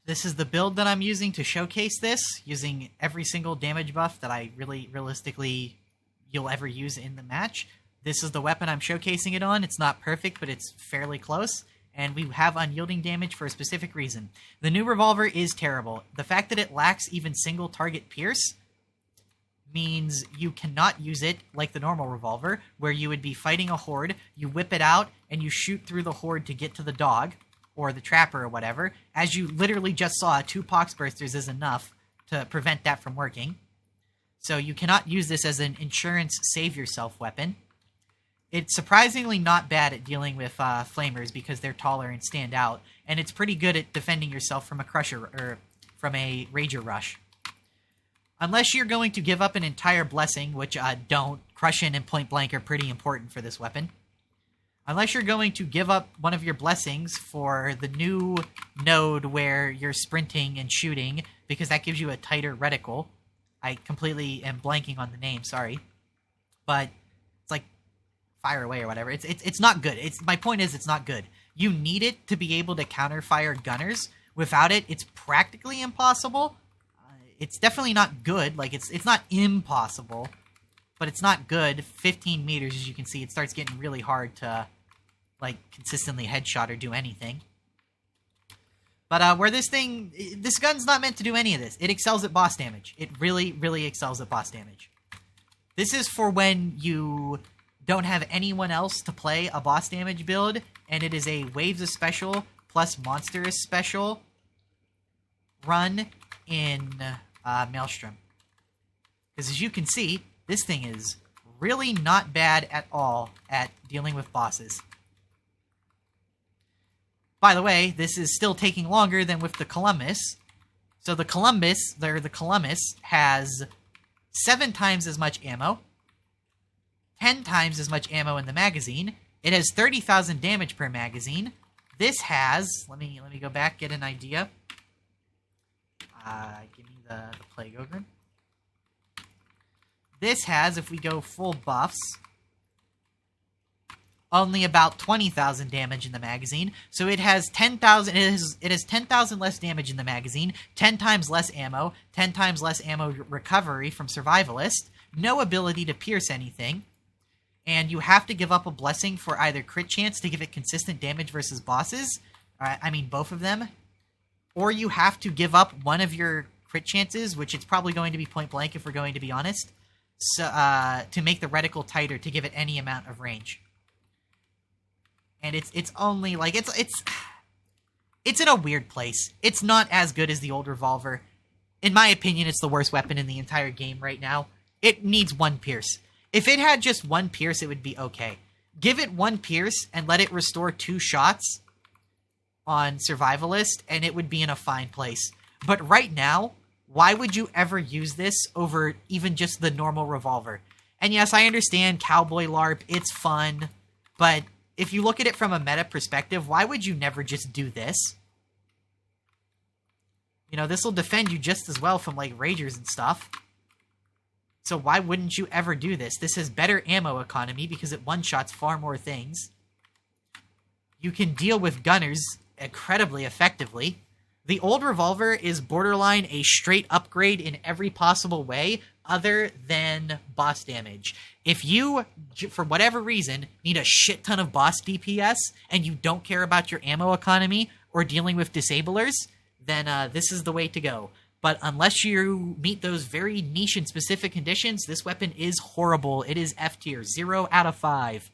This is the build that I'm using to showcase this, using every single damage buff that I realistically you'll ever use in the match. This is the weapon I'm showcasing it on. It's not perfect, but it's fairly close, and we have unyielding damage for a specific reason. The new revolver is terrible. The fact that it lacks even single target pierce means you cannot use it like the normal revolver, where you would be fighting a horde, you whip it out, and you shoot through the horde to get to the dog, or the trapper or whatever. As you literally just saw, 2 pox bursters is enough to prevent that from working. So you cannot use this as an insurance save yourself weapon. It's surprisingly not bad at dealing with flamers because they're taller and stand out, and it's pretty good at defending yourself from a crusher or from a rager rush. Unless you're going to give up an entire blessing, which don't. Crush-in and point blank are pretty important for this weapon. Unless you're going to give up one of your blessings for the new node where you're sprinting and shooting, because that gives you a tighter reticle. I completely am blanking on the name, sorry. But it's like fire away or whatever. It's not good. My point is it's not good. You need it to be able to counterfire gunners. Without it, it's practically impossible. It's definitely not good. Like, it's not impossible, but it's not good. 15 meters, as you can see, it starts getting really hard to, like, consistently headshot or do anything. But where this gun's not meant to do any of this. It excels at boss damage. It really, really excels at boss damage. This is for when you don't have anyone else to play a boss damage build, and it is a Waves of Special plus Monstrous Special run in Maelstrom. Because as you can see, this thing is really not bad at all at dealing with bosses. By the way, this is still taking longer than with the Columbus. So the Columbus has 7 times as much ammo, 10 times as much ammo in the magazine. It has 30,000 damage per magazine. This has, let me go back, get an idea. Give me the Plague Ogre. This has, if we go full buffs, only about 20,000 damage in the magazine. So it has 10,000. It has 10,000 less damage in the magazine, 10 times less ammo, 10 times less ammo recovery from Survivalist, no ability to pierce anything, and you have to give up a blessing for either crit chance to give it consistent damage versus bosses. I mean, both of them. Or you have to give up one of your crit chances, which it's probably going to be point blank if we're going to be honest, so, to make the reticle tighter to give it any amount of range. And it's only like it's in a weird place. It's not as good as the old revolver. In my opinion, it's the worst weapon in the entire game right now. It needs 1 pierce. If it had just 1 pierce, it would be okay. Give it 1 pierce and let it restore 2 shots on Survivalist, and it would be in a fine place. But right now, why would you ever use this over even just the normal revolver? And yes, I understand cowboy LARP, it's fun, but if you look at it from a meta perspective, why would you never just do this? You know, this will defend you just as well from, like, ragers and stuff. So why wouldn't you ever do this? This has better ammo economy because it one-shots far more things. You can deal with gunners incredibly effectively. The old revolver is borderline a straight upgrade in every possible way other than boss damage. If you, for whatever reason, need a shit ton of boss DPS and you don't care about your ammo economy or dealing with disablers, then this is the way to go. But unless you meet those very niche and specific conditions, this weapon is horrible. It is F tier, 0 out of 5.